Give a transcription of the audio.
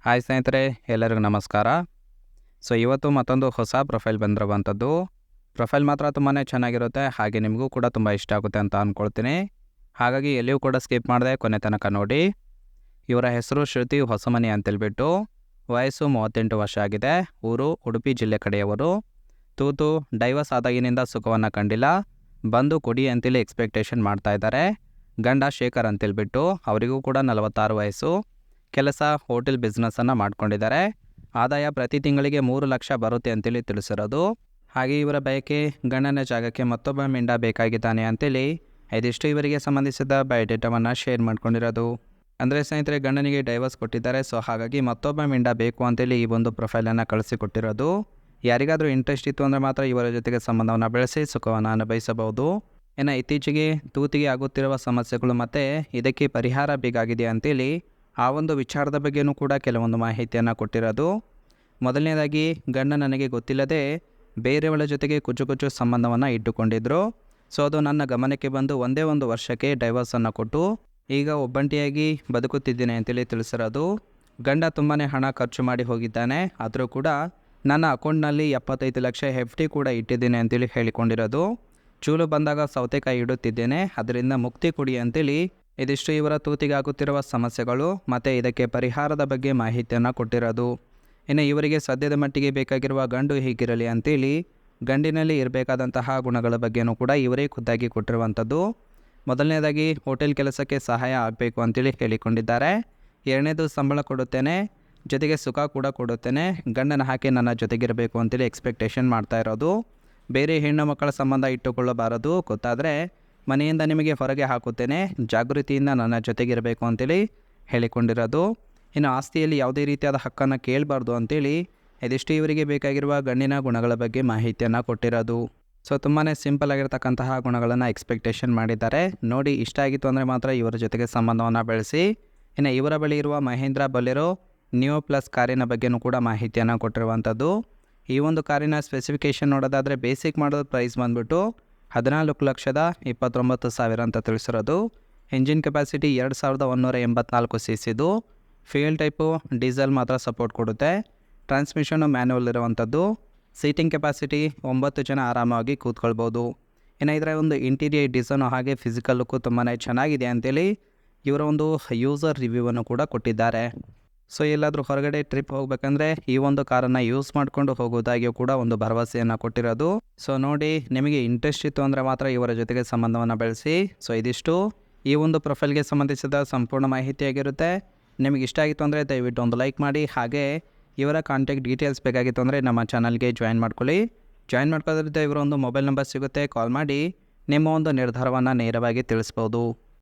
Hi ಸ್ನೇಹಿತರೆ, ಎಲ್ಲರಿಗೂ ನಮಸ್ಕಾರ. ಇವತ್ತು ಮತ್ತೊಂದು ಹೊಸ ಪ್ರೊಫೈಲ್ ಬಂದಿರುವಂಥದ್ದು. ಪ್ರೊಫೈಲ್ ಮಾತ್ರ ತುಂಬಾ ಚೆನ್ನಾಗಿರುತ್ತೆ, ಹಾಗೆ ನಿಮಗೂ ಕೂಡ ತುಂಬ ಇಷ್ಟ ಆಗುತ್ತೆ ಅಂತ ಅಂದ್ಕೊಳ್ತೀನಿ. ಹಾಗಾಗಿ ಎಲ್ಲಿಯೂ ಕೂಡ ಸ್ಕಿಪ್ ಮಾಡದೆ ಕೊನೆ ತನಕ ನೋಡಿ. ಇವರ ಹೆಸರು ಶ್ರುತಿ ಹೊಸಮನಿ ಅಂತೇಳ್ಬಿಟ್ಟು, ವಯಸ್ಸು 38 ವರ್ಷ ಆಗಿದೆ. ಊರು ಉಡುಪಿ ಜಿಲ್ಲೆ ಕಡೆಯವರು. ತೂತು ಡೈವರ್ಸ್ ಆದಾಗಿನಿಂದ ಸುಖವನ್ನು ಕಂಡಿಲ್ಲ. ಬಂದು ಕೊಡಿ ಅಂತೇಳಿ ಎಕ್ಸ್ಪೆಕ್ಟೇಷನ್ ಮಾಡ್ತಾ ಇದ್ದಾರೆ. ಗಂಡ ಶೇಖರ್ ಅಂತೇಳ್ಬಿಟ್ಟು, ಅವರಿಗೂ ಕೂಡ 46 ವಯಸ್ಸು. ಕೆಲಸ ಹೋಟೆಲ್ ಬಿಸ್ನೆಸ್ಸನ್ನು ಮಾಡ್ಕೊಂಡಿದ್ದಾರೆ. ಆದಾಯ ಪ್ರತಿ ತಿಂಗಳಿಗೆ 3 ಲಕ್ಷ ಬರುತ್ತೆ ಅಂತೇಳಿ ತಿಳಿಸಿರೋದು. ಹಾಗೆ ಇವರ ಬಯಕೆ ಗಂಡನ ಜಾಗಕ್ಕೆ ಮತ್ತೊಬ್ಬ ಮಿಂಡ ಬೇಕಾಗಿದ್ದಾನೆ ಅಂತೇಳಿ ಇದಿಷ್ಟು ಇವರಿಗೆ ಸಂಬಂಧಿಸಿದ ಬಯೋಡೇಟಾವನ್ನು ಶೇರ್ ಮಾಡ್ಕೊಂಡಿರೋದು. ಅಂದರೆ ಸ್ನೇಹಿತರೆ, ಗಂಡನಿಗೆ ಡೈವರ್ಸ್ ಕೊಟ್ಟಿದ್ದಾರೆ. ಹಾಗಾಗಿ ಮತ್ತೊಬ್ಬ ಮಿಂಡ ಬೇಕು ಅಂತೇಳಿ ಈ ಒಂದು ಪ್ರೊಫೈಲನ್ನು ಕಳಿಸಿಕೊಟ್ಟಿರೋದು. ಯಾರಿಗಾದರೂ ಇಂಟ್ರೆಸ್ಟ್ ಇತ್ತು ಅಂದರೆ ಮಾತ್ರ ಇವರ ಜೊತೆಗೆ ಸಂಬಂಧವನ್ನು ಬೆಳೆಸಿ ಸುಖವನ್ನು ಅನುಭವಿಸಬಹುದು. ಇನ್ನು ಇತ್ತೀಚೆಗೆ ತೂತಿಗೆ ಆಗುತ್ತಿರುವ ಸಮಸ್ಯೆಗಳು ಮತ್ತು ಇದಕ್ಕೆ ಪರಿಹಾರ ಬೇಕಾಗಿದೆ ಅಂತೇಳಿ ಆ ಒಂದು ವಿಚಾರದ ಬಗ್ಗೆಯೂ ಕೂಡ ಕೆಲವೊಂದು ಮಾಹಿತಿಯನ್ನು ಕೊಟ್ಟಿರೋದು. ಮೊದಲನೇದಾಗಿ, ಗಂಡ ನನಗೆ ಗೊತ್ತಿಲ್ಲದೆ ಬೇರೆಯವಳ ಜೊತೆಗೆ ಕುಚು ಸಂಬಂಧವನ್ನು ಇಟ್ಟುಕೊಂಡಿದ್ದರು. ಅದು ನನ್ನ ಗಮನಕ್ಕೆ ಬಂದು ಒಂದೇ ಒಂದು ವರ್ಷಕ್ಕೆ ಡೈವರ್ಸನ್ನು ಕೊಟ್ಟು ಈಗ ಒಬ್ಬಂಟಿಯಾಗಿ ಬದುಕುತ್ತಿದ್ದೇನೆ ಅಂತೇಳಿ ತಿಳಿಸಿರೋದು. ಗಂಡ ತುಂಬಾ ಹಣ ಖರ್ಚು ಮಾಡಿ ಹೋಗಿದ್ದಾನೆ. ಆದರೂ ಕೂಡ ನನ್ನ ಅಕೌಂಟ್ನಲ್ಲಿ 75 ಲಕ್ಷ FD ಕೂಡ ಇಟ್ಟಿದ್ದೇನೆ ಅಂತೇಳಿ ಹೇಳಿಕೊಂಡಿರೋದು. ಚೂಲು ಬಂದಾಗ ಸೌತೆಕಾಯಿ ಇಡುತ್ತಿದ್ದೇನೆ, ಅದರಿಂದ ಮುಕ್ತಿ ಕೊಡಿ ಅಂತೇಳಿ ಇದಿಷ್ಟು ಇವರ ತೂತಿಗೆ ಆಗುತ್ತಿರುವ ಸಮಸ್ಯೆಗಳು ಮತ್ತು ಇದಕ್ಕೆ ಪರಿಹಾರದ ಬಗ್ಗೆ ಮಾಹಿತಿಯನ್ನು ಕೊಟ್ಟಿರೋದು. ಇನ್ನು ಇವರಿಗೆ ಸದ್ಯದ ಮಟ್ಟಿಗೆ ಬೇಕಾಗಿರುವ ಗಂಡು ಹೀಗಿರಲಿ ಅಂತೇಳಿ ಗಂಡಿನಲ್ಲಿ ಇರಬೇಕಾದಂತಹ ಗುಣಗಳ ಬಗ್ಗೆಯೂ ಕೂಡ ಇವರೇ ಖುದ್ದಾಗಿ ಕೊಟ್ಟಿರುವಂಥದ್ದು. ಮೊದಲನೇದಾಗಿ, ಹೋಟೆಲ್ ಕೆಲಸಕ್ಕೆ ಸಹಾಯ ಆಗಬೇಕು ಅಂತೇಳಿ ಹೇಳಿಕೊಂಡಿದ್ದಾರೆ. ಎರಡನೇದು, ಸಂಬಳ ಕೊಡುತ್ತೇನೆ, ಜೊತೆಗೆ ಸುಖ ಕೂಡ ಕೊಡುತ್ತೇನೆ, ಗಂಡನ ಹಾಕಿ ನನ್ನ ಜೊತೆಗಿರಬೇಕು ಅಂತೇಳಿ ಎಕ್ಸ್ಪೆಕ್ಟೇಷನ್ ಮಾಡ್ತಾ ಇರೋದು. ಬೇರೆ ಹೆಣ್ಣು ಮಕ್ಕಳ ಸಂಬಂಧ ಇಟ್ಟುಕೊಳ್ಳಬಾರದು, ಗೊತ್ತಾದರೆ ಮನೆಯಿಂದ ನಿಮಗೆ ಹೊರಗೆ ಹಾಕುತ್ತೇನೆ, ಜಾಗೃತಿಯಿಂದ ನನ್ನ ಜೊತೆಗಿರಬೇಕು ಅಂತೇಳಿ ಹೇಳಿಕೊಂಡಿರೋದು. ಇನ್ನು ಆಸ್ತಿಯಲ್ಲಿ ಯಾವುದೇ ರೀತಿಯಾದ ಹಕ್ಕನ್ನು ಕೇಳಬಾರ್ದು ಅಂತೇಳಿ ಇದಿಷ್ಟು ಇವರಿಗೆ ಬೇಕಾಗಿರುವ ಗಂಡಿನ ಗುಣಗಳ ಬಗ್ಗೆ ಮಾಹಿತಿಯನ್ನು ಕೊಟ್ಟಿರೋದು. ತುಂಬಾ ಸಿಂಪಲ್ ಆಗಿರ್ತಕ್ಕಂತಹ ಗುಣಗಳನ್ನು ಎಕ್ಸ್ಪೆಕ್ಟೇಷನ್ ಮಾಡಿದ್ದಾರೆ. ನೋಡಿ, ಇಷ್ಟ ಆಗಿತ್ತು ಅಂದರೆ ಮಾತ್ರ ಇವರ ಜೊತೆಗೆ ಸಂಬಂಧವನ್ನು ಬೆಳೆಸಿ. ಇನ್ನು ಇವರ ಬಳಿ ಇರುವ ಮಹೇಂದ್ರ ಬೊಲೆರೋ ನಿಯೋ ಪ್ಲಸ್ ಕಾರಿನ ಬಗ್ಗೆಯೂ ಕೂಡ ಮಾಹಿತಿಯನ್ನು ಕೊಟ್ಟಿರುವಂಥದ್ದು. ಈ ಒಂದು ಕಾರಿನ ಸ್ಪೆಸಿಫಿಕೇಷನ್ ನೋಡೋದಾದರೆ ಬೇಸಿಕ್ ಮಾಡೋದು ಪ್ರೈಸ್ ಬಂದುಬಿಟ್ಟು 14,29,000 ಅಂತ ತಿಳಿಸಿರೋದು. Engine capacity 2184 cc. Fuel type diesel ಮಾತ್ರ ಸಪೋರ್ಟ್ ಕೊಡುತ್ತೆ. ಟ್ರಾನ್ಸ್ಮಿಷನ್ನು ಮ್ಯಾನ್ಯುವಲ್ ಇರುವಂಥದ್ದು. ಸೀಟಿಂಗ್ ಕೆಪಾಸಿಟಿ 9 ಜನ ಆರಾಮಾಗಿ ಕೂತ್ಕೊಳ್ಬೋದು. ಇನ್ನು ಇದರ ಒಂದು ಇಂಟೀರಿಯರ್ ಡಿಸೈನು ಹಾಗೆ ಫಿಸಿಕಲ್ ಲುಕ್ಕು ತುಂಬಾ ಚೆನ್ನಾಗಿದೆ ಅಂತೇಳಿ ಇವರ ಒಂದು ಯೂಸರ್ ರಿವ್ಯೂವನ್ನು ಕೂಡ ಕೊಟ್ಟಿದ್ದಾರೆ. ಎಲ್ಲಾದರೂ ಹೊರಗಡೆ ಟ್ರಿಪ್ ಹೋಗಬೇಕಂದ್ರೆ ಈ ಒಂದು ಕಾರನ್ನು ಯೂಸ್ ಮಾಡಿಕೊಂಡು ಹೋಗೋದಾಗಿಯೂ ಕೂಡ ಒಂದು ಭರವಸೆಯನ್ನು ಕೊಟ್ಟಿರೋದು. ನೋಡಿ, ನಿಮಗೆ ಇಂಟ್ರೆಸ್ಟ್ ಇತ್ತು ಅಂದರೆ ಮಾತ್ರ ಇವರ ಜೊತೆಗೆ ಸಂಬಂಧವನ್ನು ಬೆಳೆಸಿ. ಇದಿಷ್ಟು ಈ ಒಂದು ಪ್ರೊಫೈಲ್ಗೆ ಸಂಬಂಧಿಸಿದ ಸಂಪೂರ್ಣ ಮಾಹಿತಿಯಾಗಿರುತ್ತೆ. ನಿಮಗೆ ಇಷ್ಟ ಆಗಿತ್ತು ಅಂದರೆ ದಯವಿಟ್ಟು ಒಂದು ಲೈಕ್ ಮಾಡಿ. ಹಾಗೆ ಇವರ ಕಾಂಟ್ಯಾಕ್ಟ್ ಡೀಟೇಲ್ಸ್ ಬೇಕಾಗಿತ್ತು ಅಂದರೆ ನಮ್ಮ ಚಾನಲ್ಗೆ ಜಾಯಿನ್ ಮಾಡ್ಕೊಳ್ಳಿ. ಜಾಯಿನ್ ಮಾಡ್ಕೊಳ್ಳೋದ್ರಿಂದ ಇವರ ಒಂದು ಮೊಬೈಲ್ ನಂಬರ್ ಸಿಗುತ್ತೆ, ಕಾಲ್ ಮಾಡಿ ನಿಮ್ಮ ಒಂದು ನಿರ್ಧಾರವನ್ನು ನೇರವಾಗಿ ತಿಳಿಸ್ಬೋದು.